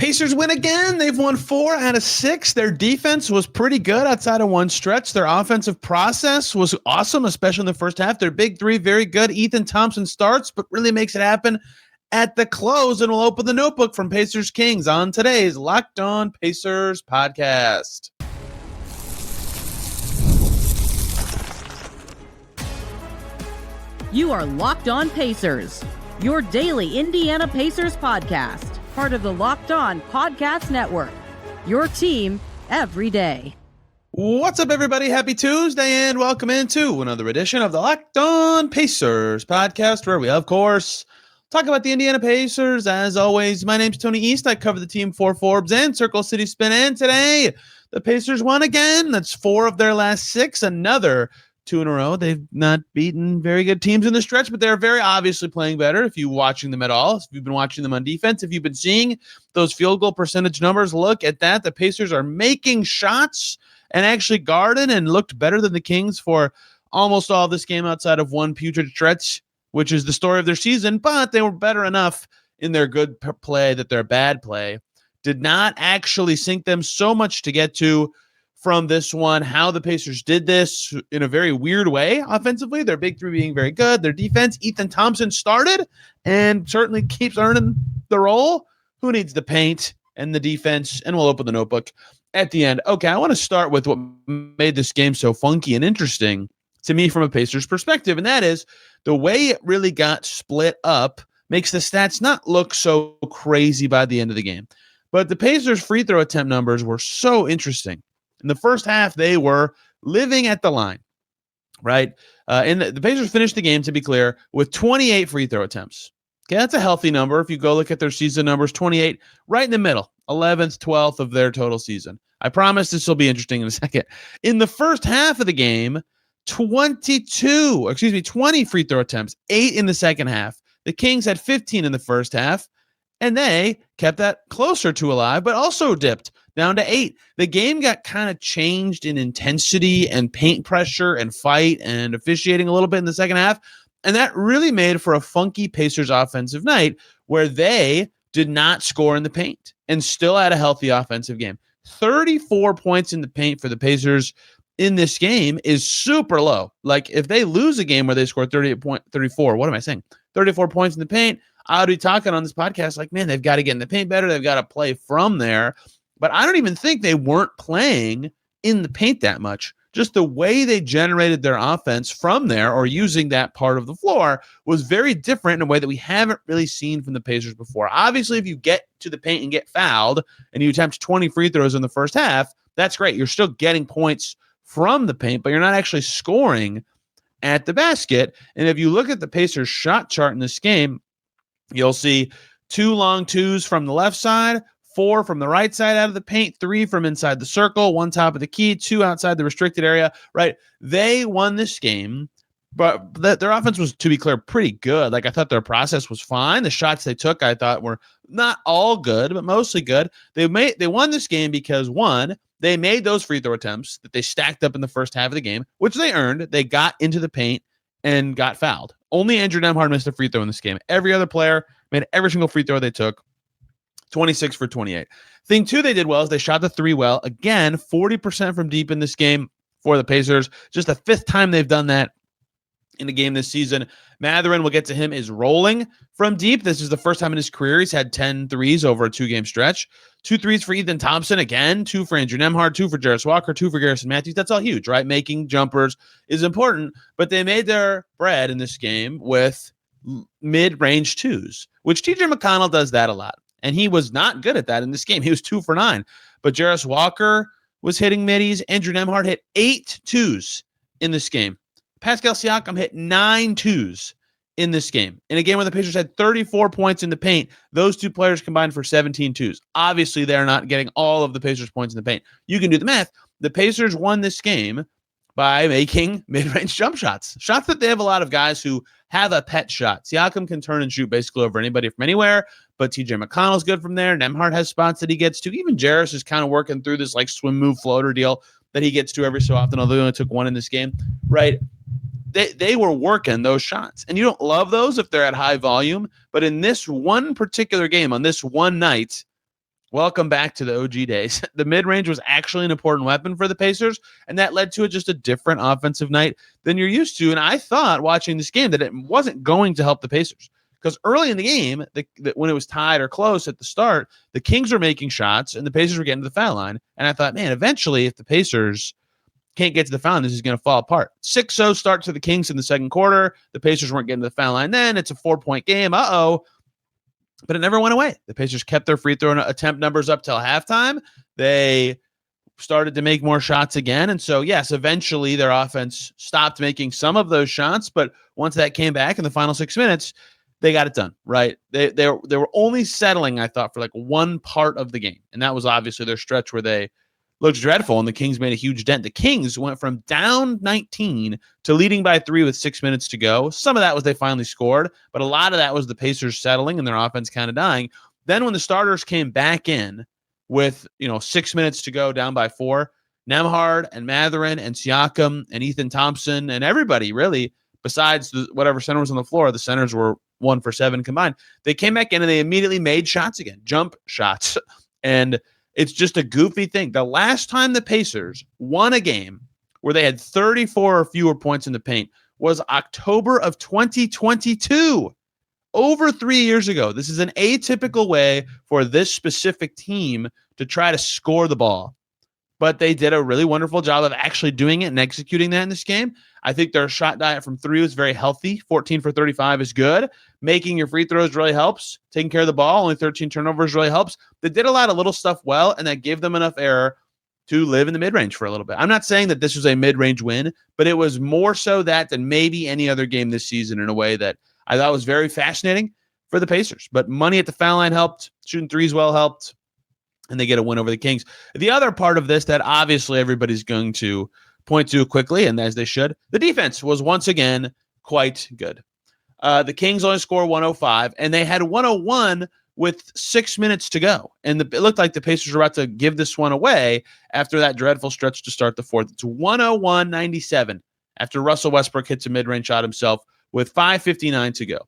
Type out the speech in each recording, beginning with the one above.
Pacers win again. They've won 4 out of 6. Their defense was pretty good outside of one stretch. Their offensive process was awesome, especially in the first half. Their big three, very good. Ethan Thompson starts, but really makes it happen at the close. And we'll open the notebook from Pacers Kings on today's Locked On Pacers podcast. You are Locked On Pacers, your daily Indiana Pacers podcast, part of the Locked On Podcast Network, your team every day. What's up, everybody? Happy Tuesday, and welcome into another edition of the Locked On Pacers podcast, where we, of course, talk about the Indiana Pacers. As always, my name's Tony East. I cover the team for Forbes and Circle City Spin, and today the Pacers won again. That's 4 of their last 6, another 2 in a row. They've not beaten very good teams in the stretch, but they're very obviously playing better if you're watching them at all. If you've been watching them on defense, if you've been seeing those field goal percentage numbers, look at that. The Pacers are making shots and actually guarded and looked better than the Kings for almost all this game outside of one putrid stretch, which is the story of their season, but they were better enough in their good play that their bad play did not actually sink them so much to get to from this one. How the Pacers did this in a very weird way offensively, their big three being very good, their defense, Ethan Thompson started and certainly keeps earning the role. Who needs the paint and the defense? And we'll open the notebook at the end. Okay, I want to start with what made this game so funky and interesting to me from a Pacers perspective, and that is the way it really got split up makes the stats not look so crazy by the end of the game. But the Pacers' free throw attempt numbers were so interesting. In the first half, they were living at the line, right? And the Pacers finished the game, to be clear, with 28 free throw attempts. Okay, that's a healthy number. If you go look at their season numbers, 28, right in the middle, 11th, 12th of their total season. I promise this will be interesting in a second. In the first half of the game, 20 free throw attempts, 8 in the second half. The Kings had 15 in the first half, and they kept that closer to alive, but also dipped down to 8. The game got kind of changed in intensity and paint pressure and fight and officiating a little bit in the second half. And that really made for a funky Pacers offensive night where they did not score in the paint and still had a healthy offensive game. 34 points in the paint for the Pacers in this game is super low. Like if they lose a game where they score 34, what am I saying? 34 points in the paint, I would be talking on this podcast like, man, they've got to get in the paint better. They've got to play from there. But I don't even think they weren't playing in the paint that much. Just the way they generated their offense from there or using that part of the floor was very different in a way that we haven't really seen from the Pacers before. Obviously, if you get to the paint and get fouled and you attempt 20 free throws in the first half, that's great. You're still getting points from the paint, but you're not actually scoring at the basket. And if you look at the Pacers shot chart in this game, you'll see 2 long twos from the left side, 4 from the right side out of the paint, 3 from inside the circle, 1 top of the key, 2 outside the restricted area, right? They won this game, but their offense was, to be clear, pretty good. Like I thought their process was fine. The shots they took, I thought were not all good, but mostly good. They won this game because, one, they made those free throw attempts that they stacked up in the first half of the game, which they earned. They got into the paint and got fouled. Only Andrew Nembhard missed a free throw in this game. Every other player made every single free throw they took. 26 for 28. Thing 2 they did well is they shot the 3 well. Again, 40% from deep in this game for the Pacers. Just the 5th time they've done that in a game this season. Mathurin, we'll get to him, is rolling from deep. This is the first time in his career he's had 10 threes over a 2-game stretch. 2 threes for Ethan Thompson, again, 2 for Andrew Nembhard, 2 for Jarris Walker, 2 for Garrison Matthews. That's all huge, right? Making jumpers is important, but they made their bread in this game with mid-range 2s, which TJ McConnell does that a lot. And he was not good at that in this game. He was 2 for 9. But Jarris Walker was hitting middies. Andrew Nembhard hit 8 2s in this game. Pascal Siakam hit 9 2s in this game. In a game where the Pacers had 34 points in the paint, those 2 players combined for 17 2s. Obviously, they're not getting all of the Pacers' points in the paint. You can do the math. The Pacers won this game by making mid-range jump shots. Shots that they have a lot of guys who have a pet shot. Siakam can turn and shoot basically over anybody from anywhere, but TJ McConnell's good from there. Nembhard has spots that he gets to. Even Jarris is kind of working through this like swim move floater deal that he gets to every so often, although he only took 1 in this game, right? They were working those shots. And you don't love those if they're at high volume, but in this one particular game, on this one night, Welcome back to the OG days. The mid-range was actually an important weapon for the Pacers, and that led to just a different offensive night than you're used to. And I thought watching this game that it wasn't going to help the Pacers because early in the game, when it was tied or close at the start, the Kings were making shots and the Pacers were getting to the foul line. And I thought, man, eventually if the Pacers can't get to the foul line, this is going to fall apart. 6-0 start to the Kings in the second quarter. The Pacers weren't getting to the foul line then. It's a 4-point game. But it never went away. The Pacers kept their free throw attempt numbers up till halftime. They started to make more shots again. And so, yes, eventually their offense stopped making some of those shots. But once that came back in the final 6 minutes, they got it done, right? They were only settling, I thought, for like one part of the game. And that was obviously their stretch where they looked dreadful, and the Kings made a huge dent. The Kings went from down 19 to leading by 3 with 6 minutes to go. Some of that was they finally scored, but a lot of that was the Pacers settling and their offense kind of dying. Then when the starters came back in with 6 minutes to go, down by 4, Nembhard and Mathurin and Siakam and Ethan Thompson and everybody really, besides whatever center was on the floor, the centers were 1 for 7 combined. They came back in and they immediately made shots again, jump shots, and it's just a goofy thing. The last time the Pacers won a game where they had 34 or fewer points in the paint was October of 2022, over 3 years ago. This is an atypical way for this specific team to try to score the ball. But they did a really wonderful job of actually doing it and executing that in this game. I think their shot diet from 3 was very healthy. 14 for 35 is good. Making your free throws really helps. Taking care of the ball, only 13 turnovers really helps. They did a lot of little stuff well, and that gave them enough error to live in the mid-range for a little bit. I'm not saying that this was a mid-range win, but it was more so that than maybe any other game this season in a way that I thought was very fascinating for the Pacers. But money at the foul line helped. Shooting threes well helped. And they get a win over the Kings. The other part of this that obviously everybody's going to point to quickly, and as they should, the defense was once again quite good. The Kings only scored 105, and they had 101 with 6 minutes to go. And it looked like the Pacers were about to give this one away after that dreadful stretch to start the fourth. It's 101-97 after Russell Westbrook hits a mid-range shot himself with 5:59 to go.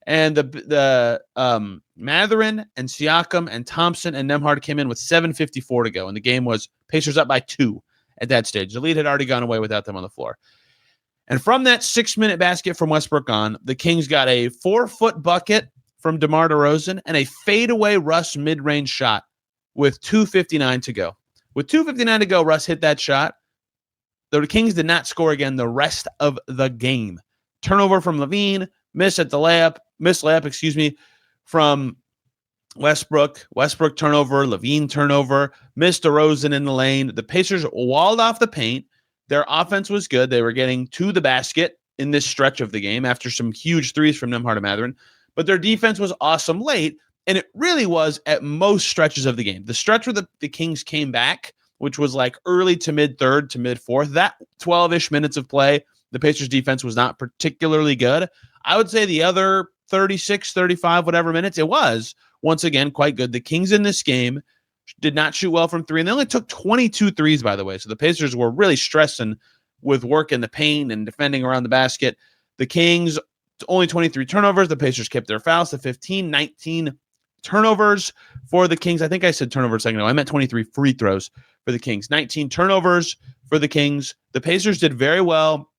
And the Mathurin and Siakam and Thompson and Nembhard came in with 7:54 to go. And the game was Pacers up by 2 at that stage. The lead had already gone away without them on the floor. And from that 6-minute basket from Westbrook on, the Kings got a 4-foot bucket from DeMar DeRozan and a fadeaway Russ mid-range shot with 2:59 to go. With 2:59 to go, Russ hit that shot. The Kings did not score again the rest of the game. Turnover from Levine, missed layup, from Westbrook. Westbrook turnover, Levine turnover, missed DeRozan in the lane. The Pacers walled off the paint. Their offense was good. They were getting to the basket in this stretch of the game after some huge threes from Nembhard and Mathurin. But their defense was awesome late, and it really was at most stretches of the game. The stretch where the Kings came back, which was like early to mid-third to mid-fourth, that 12-ish minutes of play, the Pacers defense was not particularly good. I would say the other 36, 35, whatever minutes, it was, once again, quite good. The Kings in this game did not shoot well from 3, and they only took 22 threes, by the way. So the Pacers were really stressing with work in the paint and defending around the basket. The Kings, only 23 turnovers. The Pacers kept their fouls to 15, 19 turnovers for the Kings. I think I said turnover a second ago. I meant 23 free throws for the Kings. 19 turnovers for the Kings. The Pacers did very well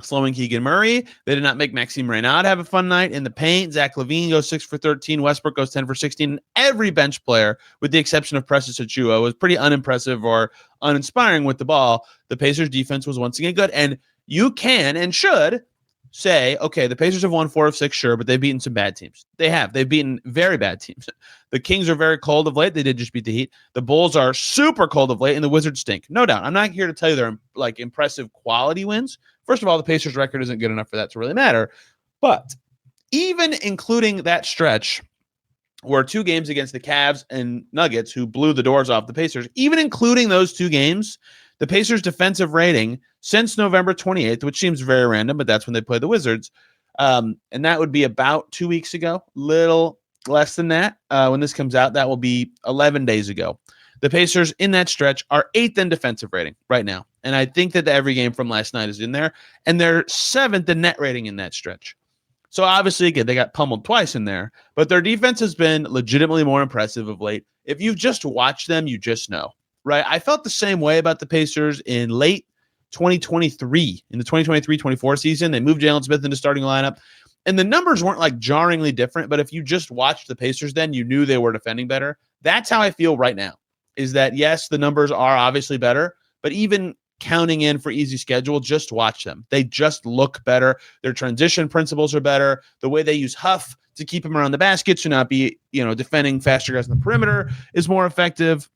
slowing Keegan Murray. They did not make Maxime Reynaud have a fun night in the paint. Zach LaVine goes 6 for 13. Westbrook goes 10 for 16. And every bench player, with the exception of Precious Achiuwa, was pretty unimpressive or uninspiring with the ball. The Pacers defense was once again good. And you can and should say, okay, the Pacers have won 4 of 6, sure, but they've beaten some bad teams. They have. They've beaten very bad teams. The Kings are very cold of late. They did just beat the Heat. The Bulls are super cold of late, and the Wizards stink. No doubt. I'm not here to tell you they're like impressive quality wins. First of all, the Pacers' record isn't good enough for that to really matter. But even including that stretch where 2 games against the Cavs and Nuggets, who blew the doors off the Pacers, even including those 2 games, the Pacers' defensive rating since November 28th, which seems very random, but that's when they play the Wizards, and that would be about 2 weeks ago, little less than that. When this comes out, that will be 11 days ago. The Pacers in that stretch are 8th in defensive rating right now. And I think that every game from last night is in there. And they're 7th in net rating in that stretch. So obviously, again, they got pummeled twice in there, but their defense has been legitimately more impressive of late. If you've just watched them, you just know, right? I felt the same way about the Pacers in late 2023, in the 2023-24 season. They moved Jalen Smith into starting lineup, and the numbers weren't like jarringly different, but if you just watched the Pacers then, you knew they were defending better. That's how I feel right now, is that, yes, the numbers are obviously better, but even counting in for easy schedule, just watch them. They just look better. Their transition principles are better. The way they use Huff to keep him around the basket to not be, defending faster guys on the perimeter is more effective.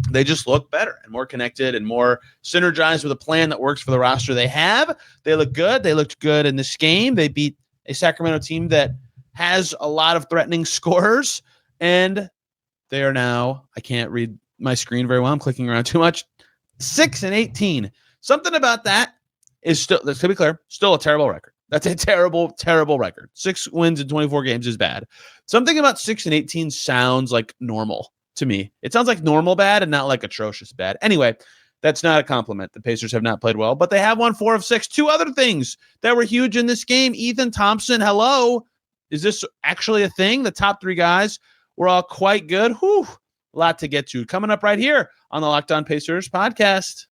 They just look better and more connected and more synergized with a plan that works for the roster they have. They look good. They looked good in this game. They beat a Sacramento team that has a lot of threatening scorers, and they are now, I can't read my screen very well. I'm clicking around too much. 6-18. Something about that is still, let's be clear, still a terrible record. That's a terrible, terrible record. 6 wins in 24 games is bad. Something about 6-18 sounds like normal to me. It sounds like normal bad and not like atrocious bad. Anyway, that's not a compliment. The Pacers have not played well, but they have won 4 of 6. 2 other things that were huge in this game. Ethan Thompson, hello. Is this actually a thing? The top 3 guys were all quite good. Whew. A lot to get to. Coming up right here on the Locked On Pacers podcast.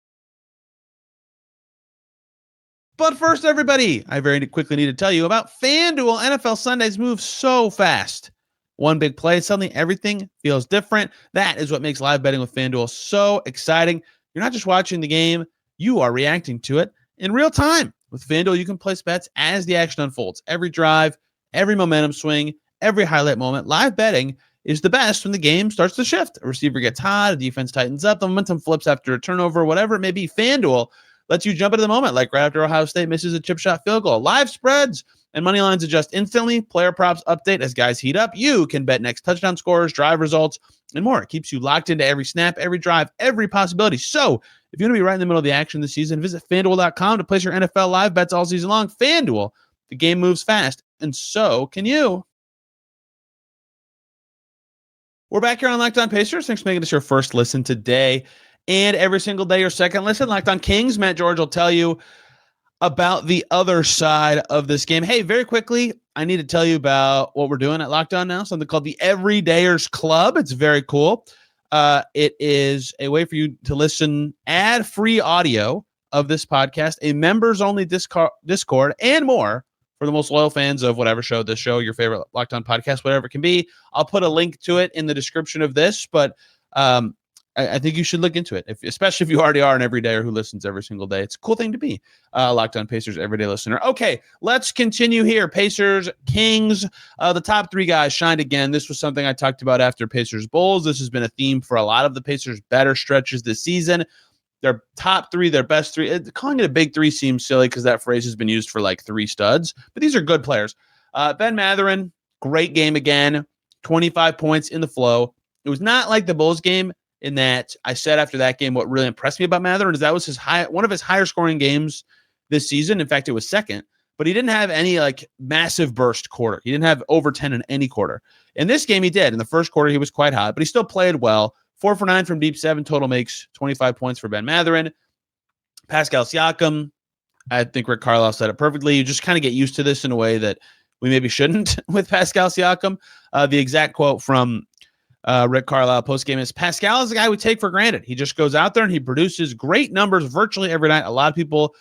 But first, everybody, I very quickly need to tell you about FanDuel. NFL Sundays move so fast. One big play, suddenly everything feels different. That is what makes live betting with FanDuel so exciting. You're not just watching the game, you are reacting to it in real time. With FanDuel, you can place bets as the action unfolds. Every drive, every momentum swing, every highlight moment. Live betting is the best when the game starts to shift. A receiver gets hot, a defense tightens up, the momentum flips after a turnover, whatever it may be. FanDuel lets you jump into the moment, like right after Ohio State misses a chip shot field goal. Live spreads and money lines adjust instantly. Player props update as guys heat up. You can bet next touchdown scores, drive results, and more. It keeps you locked into every snap, every drive, every possibility. So if you want to be right in the middle of the action this season, visit FanDuel.com to place your NFL live bets all season long. FanDuel, the game moves fast, and so can you. We're back here on Locked On Pacers. Thanks for making this your first listen today and every single day your second listen. Locked On Kings, Matt George will tell you about the other side of this game. Hey, very quickly, I need to tell you about what we're doing at Locked On now, something called the Everydayers Club. It's very cool. It is a way for you to listen ad-free audio of this podcast, a members-only Discord, and more for the most loyal fans of whatever show, this show, your favorite Locked On podcast, whatever it can be. I'll put a link to it in the description of this, but I think you should look into it, especially if you already are an everydayer who listens every single day. It's a cool thing to be Locked On Pacers everyday listener. Okay, let's continue here. Pacers, Kings, the top 3 guys shined again. This was something I talked about after Pacers Bulls. This has been a theme for a lot of the Pacers' better stretches this season. Their top 3, their best 3. Calling it a big 3 seems silly because that phrase has been used for like 3 studs, but these are good players. Ben Mathurin, great game again, 25 points in the flow. It was not like the Bulls game in that I said after that game what really impressed me about Mathurin is that was one of his higher scoring games this season. In fact, it was second, but he didn't have any like massive burst quarter. He didn't have over 10 in any quarter. In this game, he did. In the first quarter, he was quite hot, but he still played well. 4 for 9 from deep, 7 total makes 25 points for Ben Mathurin. Pascal Siakam, I think Rick Carlisle said it perfectly. You just kind of get used to this in a way that we maybe shouldn't with Pascal Siakam. The exact quote from Rick Carlisle postgame is, Pascal is the guy we take for granted. He just goes out there and he produces great numbers virtually every night. A lot of people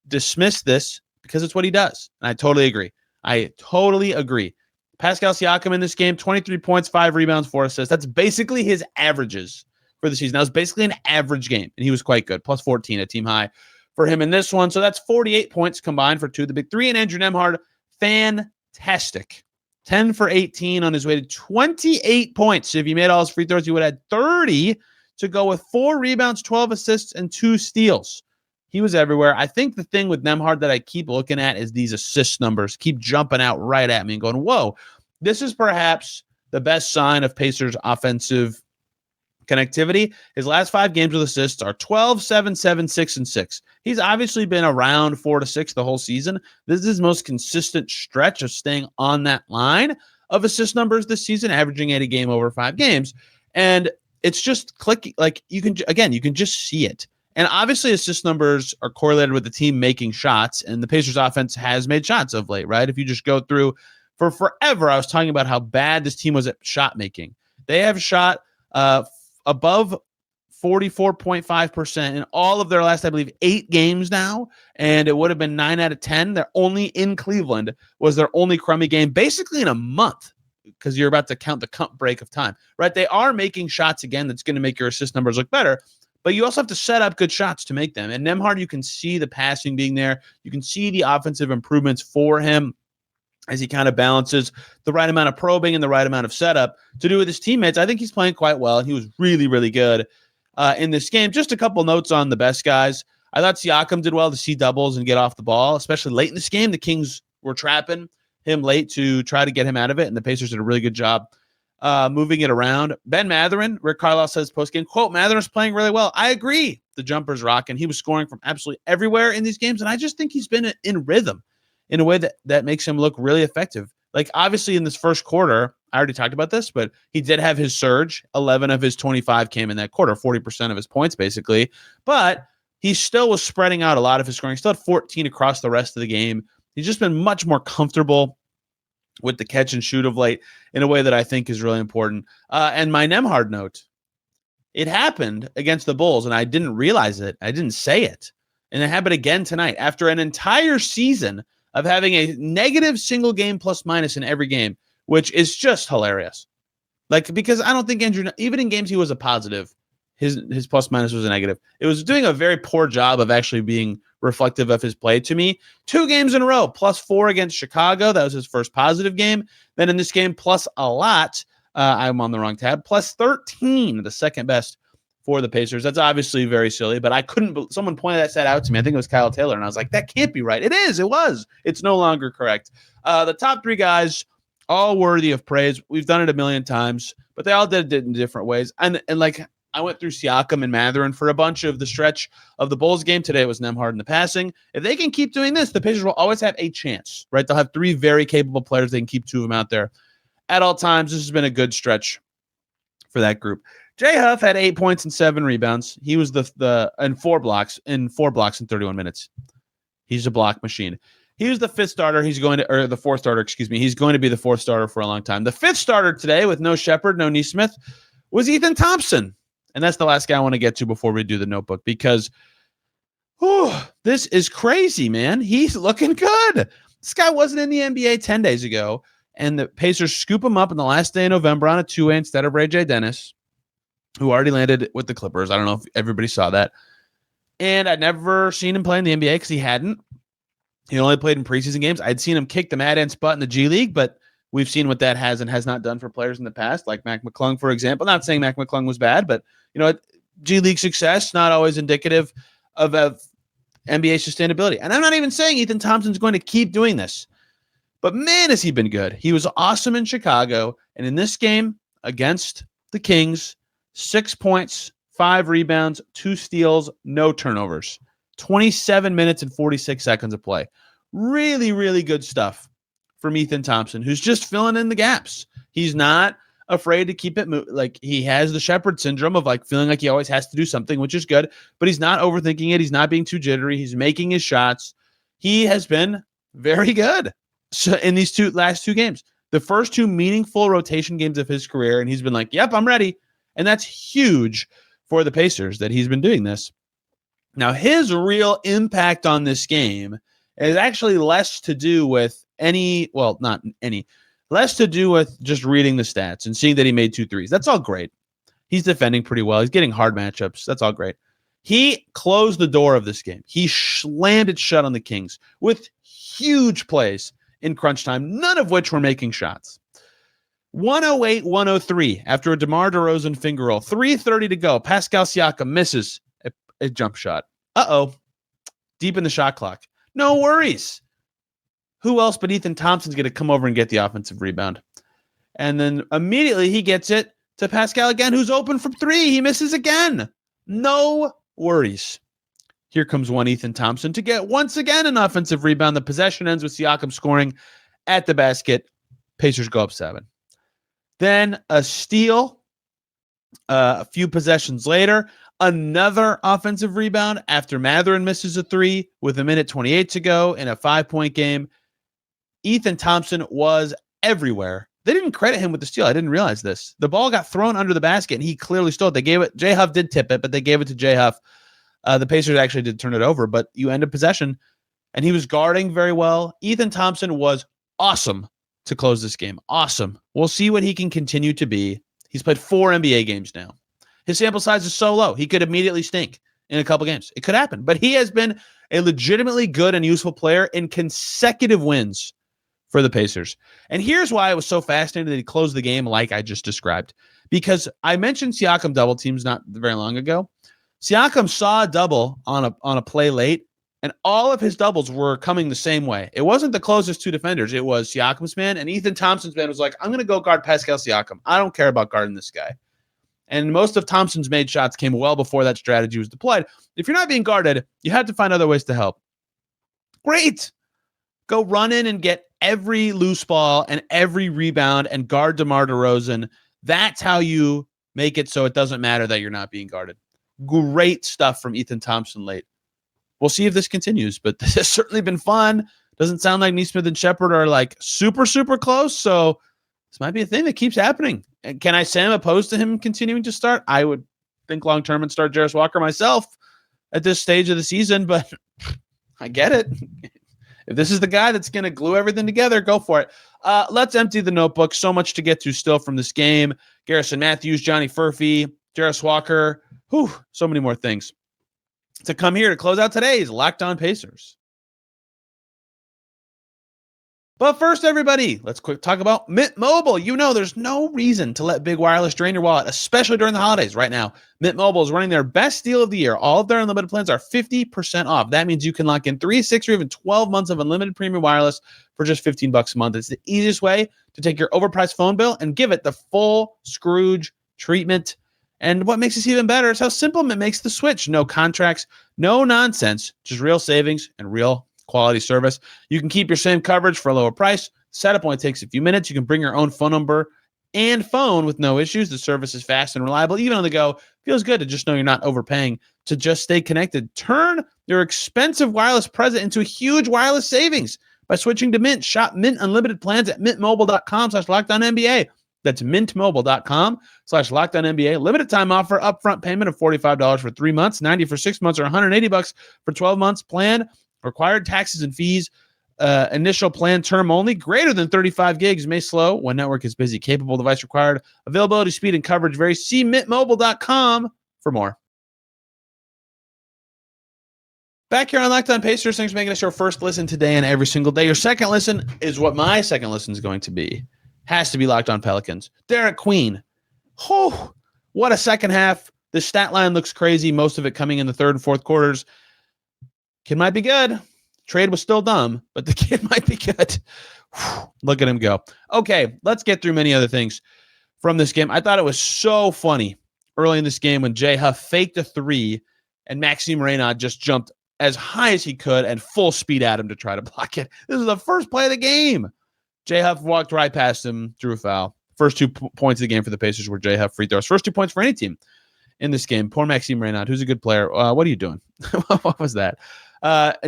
dismiss this because it's what he does. And I totally agree. Pascal Siakam in this game, 23 points, 5 rebounds, 4 assists. That's basically his averages for the season. That was basically an average game, and he was quite good. Plus 14, a team high for him in this one. So that's 48 points combined for 2 of the big 3. And Andrew Nembhard, fantastic. 10 for 18 on his way to 28 points. If he made all his free throws, he would have had 30 to go with 4 rebounds, 12 assists, and 2 steals. He was everywhere. I think the thing with Nembhard that I keep looking at is these assist numbers keep jumping out right at me and going, whoa, this is perhaps the best sign of Pacers' offensive connectivity. His last 5 games with assists are 12, 7, 7, 6, and 6. He's obviously been around 4 to 6 the whole season. This is his most consistent stretch of staying on that line of assist numbers this season, averaging 8 a game over 5 games. And it's just clicky. Like you can just see it. And obviously assist numbers are correlated with the team making shots, and the Pacers offense has made shots of late, right? If you just go through for forever, I was talking about how bad this team was at shot making. They have shot above 44.5% in all of their last, I believe, 8 games now, and it would have been 9 out of 10. They're only in Cleveland was their only crummy game, basically in a month, because you're about to count the cup break of time, right? They are making shots again. That's going to make your assist numbers look better, but you also have to set up good shots to make them. And Nembhard, you can see the passing being there. You can see the offensive improvements for him as he kind of balances the right amount of probing and the right amount of setup to do with his teammates. I think he's playing quite well, and he was really, really good in this game. Just a couple notes on the best guys. I thought Siakam did well to see doubles and get off the ball, especially late in this game. The Kings were trapping him late to try to get him out of it, and the Pacers did a really good job moving it around. Ben Mathurin, Rick Carlisle says post-game, quote, Mathurin's playing really well. I agree. The jumper's rocking. He was scoring from absolutely everywhere in these games, and I just think he's been in rhythm in a way that makes him look really effective. Like, obviously, in this first quarter, I already talked about this, but he did have his surge. 11 of his 25 came in that quarter, 40% of his points, basically. But he still was spreading out a lot of his scoring. He still had 14 across the rest of the game. He's just been much more comfortable with the catch and shoot of late in a way that I think is really important. And my Nembhard note, it happened against the Bulls, and I didn't realize it. I didn't say it. And it happened again tonight. After an entire season of having a negative single game plus minus in every game, which is just hilarious. Like, because I don't think Andrew, even in games he was a positive, his plus minus was a negative. It was doing a very poor job of actually being reflective of his play to me. 2 games in a row, +4 against Chicago. That was his first positive game. Then in this game, plus a lot. I'm on the wrong tab. +13, the second best for the Pacers. That's obviously very silly, but I couldn't. Someone pointed that stat out to me. I think it was Kyle Taylor, and I was like, that can't be right. It is. It was. It's no longer correct. The top 3 guys, all worthy of praise. We've done it a million times, but they all did it in different ways. And like, I went through Siakam and Mathurin for a bunch of the stretch of the Bulls game. Today it was Nembhard in the passing. If they can keep doing this, the Pacers will always have a chance, right? They'll have 3 very capable players. They can keep 2 of them out there at all times. This has been a good stretch for that group. Jay Huff had 8 points and 7 rebounds. He was the in 4 blocks in 31 minutes. He's a block machine. He was the 5th starter. He's going to, or the 4th starter, excuse me. He's going to be the 4th starter for a long time. The 5th starter today with no Shepherd, no Nesmith, was Ethan Thompson. And that's the last guy I want to get to before we do the notebook, because this is crazy, man. He's looking good. This guy wasn't in the NBA 10 days ago, and the Pacers scoop him up in the last day of November on a 2-way instead of Ray J. Dennis, who already landed with the Clippers. I don't know if everybody saw that. And I'd never seen him play in the NBA because he hadn't. He only played in preseason games. I'd seen him kick the Mad Ants butt in the G League, but we've seen what that has and has not done for players in the past, like Mac McClung, for example. Not saying Mac McClung was bad, but G League success, not always indicative of NBA sustainability. And I'm not even saying Ethan Thompson's going to keep doing this, but man, has he been good. He was awesome in Chicago. And in this game against the Kings, 6 points, 5 rebounds, 2 steals, no turnovers, 27 minutes and 46 seconds of play. Really, really good stuff from Ethan Thompson, who's just filling in the gaps. He's not afraid to keep it like he has the Shepherd syndrome of like feeling like he always has to do something, which is good, but he's not overthinking it. He's not being too jittery. He's making his shots. He has been very good. So in these last two games, the first 2 meaningful rotation games of his career, and he's been like, yep, I'm ready. And that's huge for the Pacers that he's been doing this. Now, his real impact on this game is actually less to do with less to do with just reading the stats and seeing that he made 2 threes. That's all great. He's defending pretty well. He's getting hard matchups. That's all great. He closed the door of this game. He slammed it shut on the Kings with huge plays in crunch time, none of which were making shots. 108-103 after a DeMar DeRozan finger roll. 3:30 to go. Pascal Siakam misses a jump shot. Deep in the shot clock. No worries. Who else but Ethan Thompson's going to come over and get the offensive rebound? And then immediately he gets it to Pascal again, who's open from 3. He misses again. No worries. Here comes one Ethan Thompson to get once again an offensive rebound. The possession ends with Siakam scoring at the basket. Pacers go up 7. Then a steal A few possessions later, another offensive rebound after Mathurin misses a three with 1:28 to go in a 5-point game. Ethan Thompson was everywhere. They didn't credit him with the steal. I didn't realize this. The ball got thrown under the basket, and he clearly stole it. They gave it. J. Huff did tip it, but they gave it to J. Huff. The Pacers actually did turn it over, but you end up possession, and he was guarding very well. Ethan Thompson was awesome to close this game. Awesome. We'll see what he can continue to be. He's played 4 NBA games now. His sample size is so low. He could immediately stink in a couple games. It could happen, but he has been a legitimately good and useful player in consecutive wins for the Pacers. And here's why it was so fascinating that he closed the game like I just described. Because I mentioned Siakam double teams not very long ago. Siakam saw a double on a play late, and all of his doubles were coming the same way. It wasn't the closest two defenders. It was Siakam's man, and Ethan Thompson's man was like, I'm going to go guard Pascal Siakam. I don't care about guarding this guy. And most of Thompson's made shots came well before that strategy was deployed. If you're not being guarded, you have to find other ways to help. Great. Go run in and get every loose ball and every rebound and guard DeMar DeRozan. That's how you make it so it doesn't matter that you're not being guarded. Great stuff from Ethan Thompson late. We'll see if this continues, but this has certainly been fun. Doesn't sound like Nesmith and Shepard are like super, super close. So this might be a thing that keeps happening. And can I say I'm opposed to him continuing to start? I would think long-term and start Jarris Walker myself at this stage of the season, but I get it. If this is the guy that's going to glue everything together, go for it. Let's empty the notebook. So much to get to still from this game. Garrison Matthews, Johnny Furphy, Jarris Walker. So many more things to come here to close out today's Locked On Pacers. But first, everybody, let's quick talk about Mint Mobile. You know there's no reason to let big wireless drain your wallet, especially during the holidays right now. Mint Mobile is running their best deal of the year. All of their unlimited plans are 50% off. That means you can lock in 3, 6, or even 12 months of unlimited premium wireless for just $15 a month. It's the easiest way to take your overpriced phone bill and give it the full Scrooge treatment. And what makes this even better is how simple Mint makes the switch. No contracts, no nonsense, just real savings and real quality service. You can keep your same coverage for a lower price. Setup only takes a few minutes. You can bring your own phone number and phone with no issues. The service is fast and reliable. Even on the go, feels good to just know you're not overpaying to just stay connected. Turn your expensive wireless present into a huge wireless savings by switching to Mint. Shop Mint Unlimited plans at mintmobile.com/LockedOnNBA. That's mintmobile.com/LockedOnNBA. Limited time offer, upfront payment of $45 for 3 months, $90 for 6 months, or $180 for 12 months. Plan required taxes and fees. Initial plan term only. Greater than 35 gigs may slow when network is busy. Capable device required. Availability, speed, and coverage vary. See mintmobile.com for more. Back here on Locked On Pacers, thanks for making us your first listen today and every single day. Your second listen is what my second listen is going to be. Has to be Locked On Pelicans. Derek Queen. What a second half. The stat line looks crazy. Most of it coming in the third and fourth quarters. Kid might be good. Trade was still dumb, but the kid might be good. Look at him go. Okay, let's get through many other things from this game. I thought it was so funny early in this game when J. Huff faked a three and Maxime Reynaud just jumped as high as he could and full speed at him to try to block it. This is the first play of the game. J. Huff walked right past him, drew a foul. First 2 points of the game for the Pacers were J. Huff free throws. First 2 points for any team in this game. Poor Maxime Reynaud, who's a good player. What are you doing? What was that?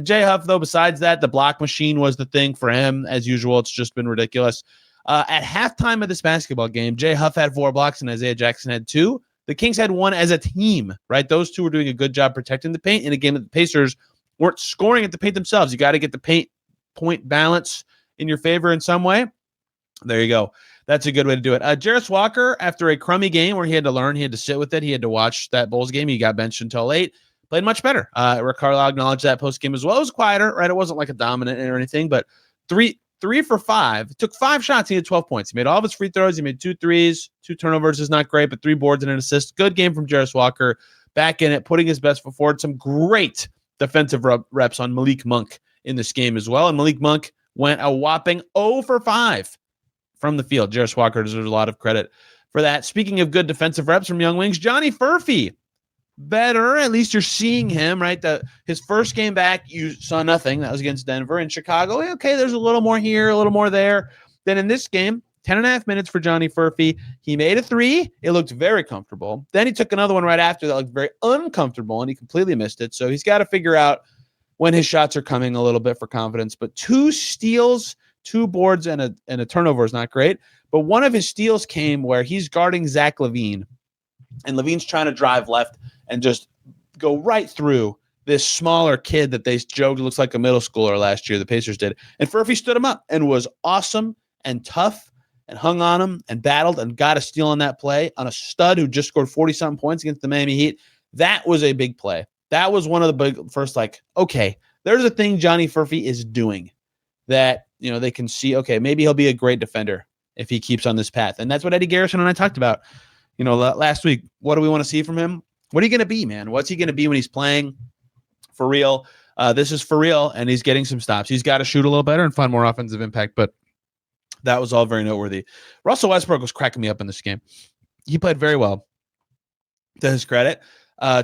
J. Huff, though, besides that, the block machine was the thing for him. As usual, it's just been ridiculous. At halftime of this basketball game, J. Huff had 4 blocks and Isaiah Jackson had 2. The Kings had 1 as a team, right? Those two were doing a good job protecting the paint in a game that the Pacers weren't scoring at the paint themselves. You got to get the paint point balance in your favor in some way. There you go. That's a good way to do it. Jarris Walker, after a crummy game where he had to learn, he had to sit with it, he had to watch that Bulls game. He got benched until late. Played much better. Rick Carlisle acknowledged that post-game as well. It was quieter, right? It wasn't like a dominant or anything, but 3 for 5. Took 5 shots. He had 12 points. He made all of his free throws. He made 2 threes. 2 turnovers is not great, but 3 boards and an assist. Good game from Jarris Walker. Back in it, putting his best foot forward. Some great defensive reps on Malik Monk in this game as well. And Malik Monk went a whopping 0 for 5 from the field. Jarris Walker deserves a lot of credit for that. Speaking of good defensive reps from young wings, Johnny Furphy. Better, at least you're seeing him, right? His first game back, you saw nothing. That was against Denver. In Chicago, okay, there's a little more here, a little more there. Then in this game, 10.5 minutes for Johnny Furphy. He made a three. It looked very comfortable. Then he took another one right after that looked very uncomfortable, and he completely missed it. So he's got to figure out when his shots are coming a little bit for confidence. But 2 steals, 2 boards, and a turnover is not great. But one of his steals came where he's guarding Zach LaVine, and LaVine's trying to drive left and just go right through this smaller kid that they joked looks like a middle schooler last year, the Pacers did. And Furphy stood him up and was awesome and tough and hung on him and battled and got a steal on that play on a stud who just scored 40-something points against the Miami Heat. That was a big play. That was one of the big first, like, okay, there's a thing Johnny Furphy is doing that, they can see, okay, maybe he'll be a great defender if he keeps on this path. And that's what Eddie Garrison and I talked about, last week. What do we want to see from him? What are you going to be, man? What's he going to be when he's playing for real? This is for real, and he's getting some stops. He's got to shoot a little better and find more offensive impact, but that was all very noteworthy. Russell Westbrook was cracking me up in this game. He played very well, to his credit.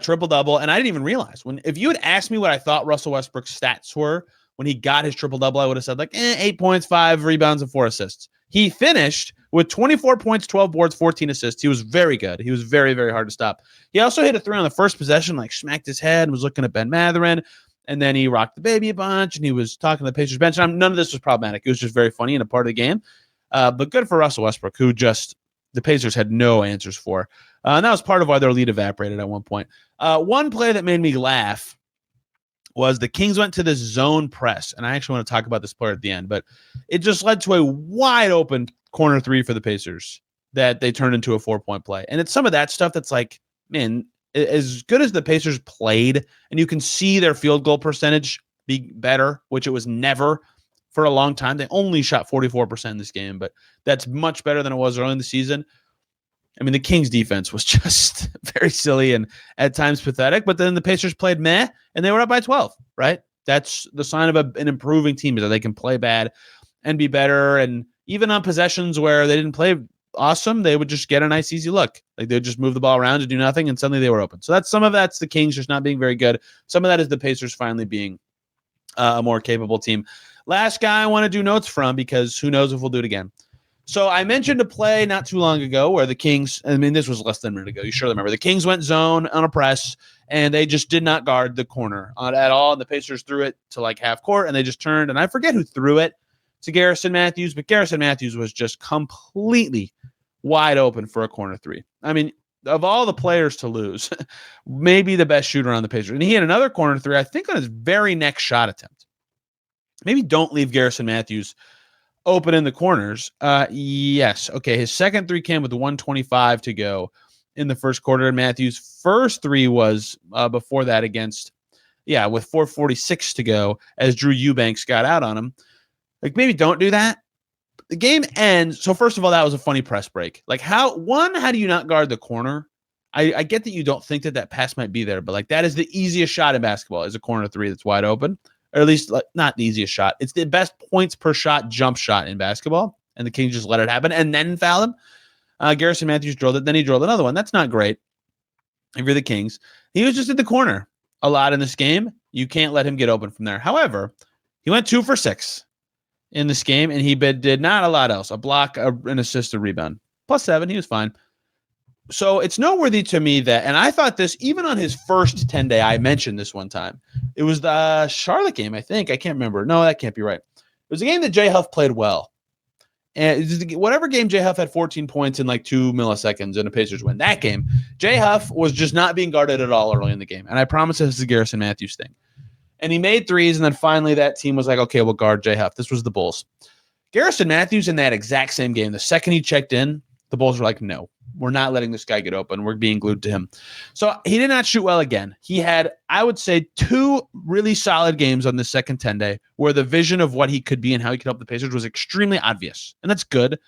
Triple-double, and I didn't even realize. If you had asked me what I thought Russell Westbrook's stats were when he got his triple-double, I would have said 8 points, 5 rebounds, and 4 assists. He finished with 24 points, 12 boards, 14 assists. He was very good. He was very, very hard to stop. He also hit a 3 on the first possession, smacked his head and was looking at Ben Mathurin. And then he rocked the baby a bunch, and he was talking to the Pacers bench. None of this was problematic. It was just very funny and a part of the game. But good for Russell Westbrook, who the Pacers had no answers for. And that was part of why their lead evaporated at one point. One play that made me laugh was the Kings went to this zone press. And I actually want to talk about this player at the end, but it just led to a wide open corner 3 for the Pacers that they turned into a 4-point play. And it's some of that stuff that's man, as good as the Pacers played, and you can see their field goal percentage be better, which it was never for a long time. They only shot 44% in this game, but that's much better than it was early in the season. I mean, the Kings defense was just very silly and at times pathetic, but then the Pacers played meh, and they were up by 12, right? That's the sign of an improving team, is that they can play bad and be better. And even on possessions where they didn't play awesome, they would just get a nice, easy look. They'd just move the ball around to do nothing, and suddenly they were open. So some of that's the Kings just not being very good. Some of that is the Pacers finally being a more capable team. Last guy I want to do notes from, because who knows if we'll do it again. So I mentioned a play not too long ago where the Kings, this was less than a minute ago, you surely remember, the Kings went zone on a press, and they just did not guard the corner at all. And the Pacers threw it to half court, and they just turned, and I forget who threw it to Garrison Matthews, but Garrison Matthews was just completely wide open for a corner 3. I mean, of all the players to lose, maybe the best shooter on the Pacers. And he had another corner 3, I think, on his very next shot attempt. Maybe don't leave Garrison Matthews open in the corners. Yes. Okay. His second 3 came with 1:25 to go in the first quarter. And Matthews' first 3 was before that with 4:46 to go as Drew Eubanks got out on him. Maybe don't do that. The game ends. So first of all, that was a funny press break. How do you not guard the corner? I get that you don't think that pass might be there, but that is the easiest shot in basketball, is a corner 3 that's wide open. Or at least not the easiest shot. It's the best points per shot jump shot in basketball. And the Kings just let it happen and then foul him. Garrison Matthews drilled it. Then he drilled another one. That's not great if you're the Kings. He was just in the corner a lot in this game. You can't let him get open from there. However, he went 2 for 6 in this game, and he did not a lot else. A block, an assist, a rebound. +7. He was fine. So it's noteworthy to me that, and I thought this, even on his first 10-day, I mentioned this one time. It was the Charlotte game, I think. I can't remember. No, that can't be right. It was a game that J. Huff played well. And whatever game J. Huff had 14 points in 2 milliseconds and the Pacers win. That game, J. Huff was just not being guarded at all early in the game. And I promise this is a Garrison Matthews thing. And he made 3s, and then finally that team was okay, we'll guard J. Huff. This was the Bulls. Garrison Matthews in that exact same game, the second he checked in, the Bulls were no. We're not letting this guy get open. We're being glued to him. So he did not shoot well again. He had, I would say, 2 really solid games on the second 10-day where the vision of what he could be and how he could help the Pacers was extremely obvious. And that's good.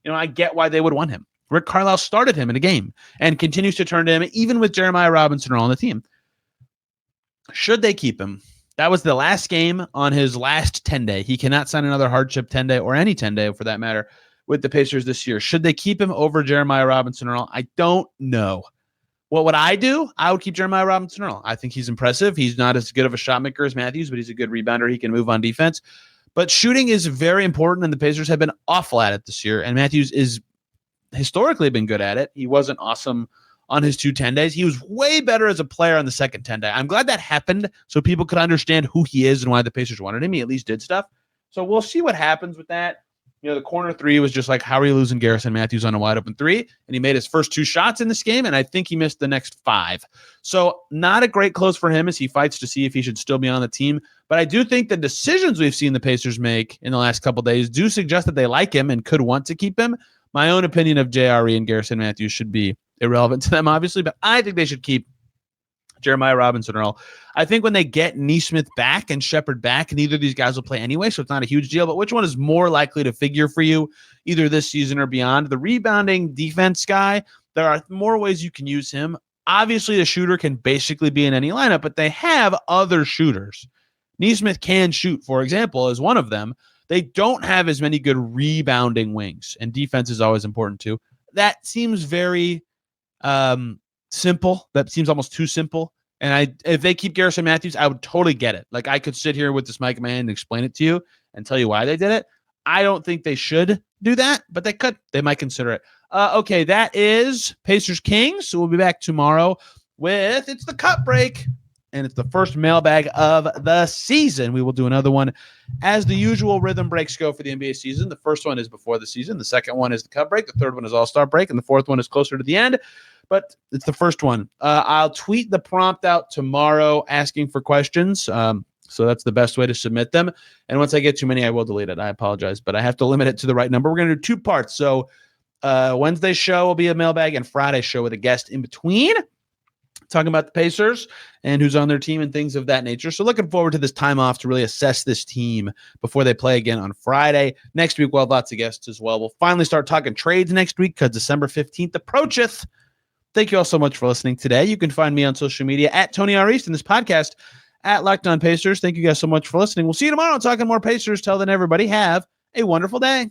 I get why they would want him. Rick Carlisle started him in a game and continues to turn to him, even with Jeremiah Robinson on the team. Should they keep him? That was the last game on his last 10-day. He cannot sign another hardship 10-day or any 10-day for that matter with the Pacers this year. Should they keep him over Jeremiah Robinson Earl? I don't know. What would I do? I would keep Jeremiah Robinson Earl. I think he's impressive. He's not as good of a shot maker as Matthews, but he's a good rebounder. He can move on defense. But shooting is very important, and the Pacers have been awful at it this year. And Matthews is historically been good at it. He wasn't awesome on his 2 10 days. He was way better as a player on the second 10 day. I'm glad that happened so people could understand who he is and why the Pacers wanted him. He at least did stuff. So we'll see what happens with that. The corner 3 was just like, how are you losing Garrison Matthews on a wide open 3? And he made his first 2 shots in this game, and I think he missed the next 5. So not a great close for him as he fights to see if he should still be on the team. But I do think the decisions we've seen the Pacers make in the last couple of days do suggest that they like him and could want to keep him. My own opinion of JRE and Garrison Matthews should be irrelevant to them, obviously, but I think they should keep Jeremiah Robinson Earl. I think when they get Nesmith back and Shepherd back, neither of these guys will play anyway, so it's not a huge deal. But which one is more likely to figure for you either this season or beyond? The rebounding defense guy, there are more ways you can use him. Obviously, a shooter can basically be in any lineup, but they have other shooters. Nesmith can shoot, for example, is one of them. They don't have as many good rebounding wings, and defense is always important too. That seems very simple. That seems almost too simple. And if they keep Garrison Matthews, I would totally get it. Like, I could sit here with this mic man and explain it to you and tell you why they did it. I don't think they should do that, but they could. They might consider it. Okay, that is Pacers Kings. So we'll be back tomorrow with it's the cut break, and it's the first mailbag of the season. We will do another one as the usual rhythm breaks go for the NBA season. The first one is before the season. The second one is the cut break. The third one is All-Star break, and the fourth one is closer to the end. But it's the first one. I'll tweet the prompt out tomorrow asking for questions. So that's the best way to submit them. And once I get too many, I will delete it. I apologize, but I have to limit it to the right number. We're going to do 2 parts. So Wednesday's show will be a mailbag, and Friday's show with a guest in between, talking about the Pacers and who's on their team and things of that nature. So looking forward to this time off to really assess this team before they play again on Friday. Next week, we'll have lots of guests as well. We'll finally start talking trades next week because December 15th approacheth. Thank you all so much for listening today. You can find me on social media at Tony R. East and this podcast at Locked On Pacers. Thank you guys so much for listening. We'll see you tomorrow talking more Pacers. Till then, everybody, have a wonderful day.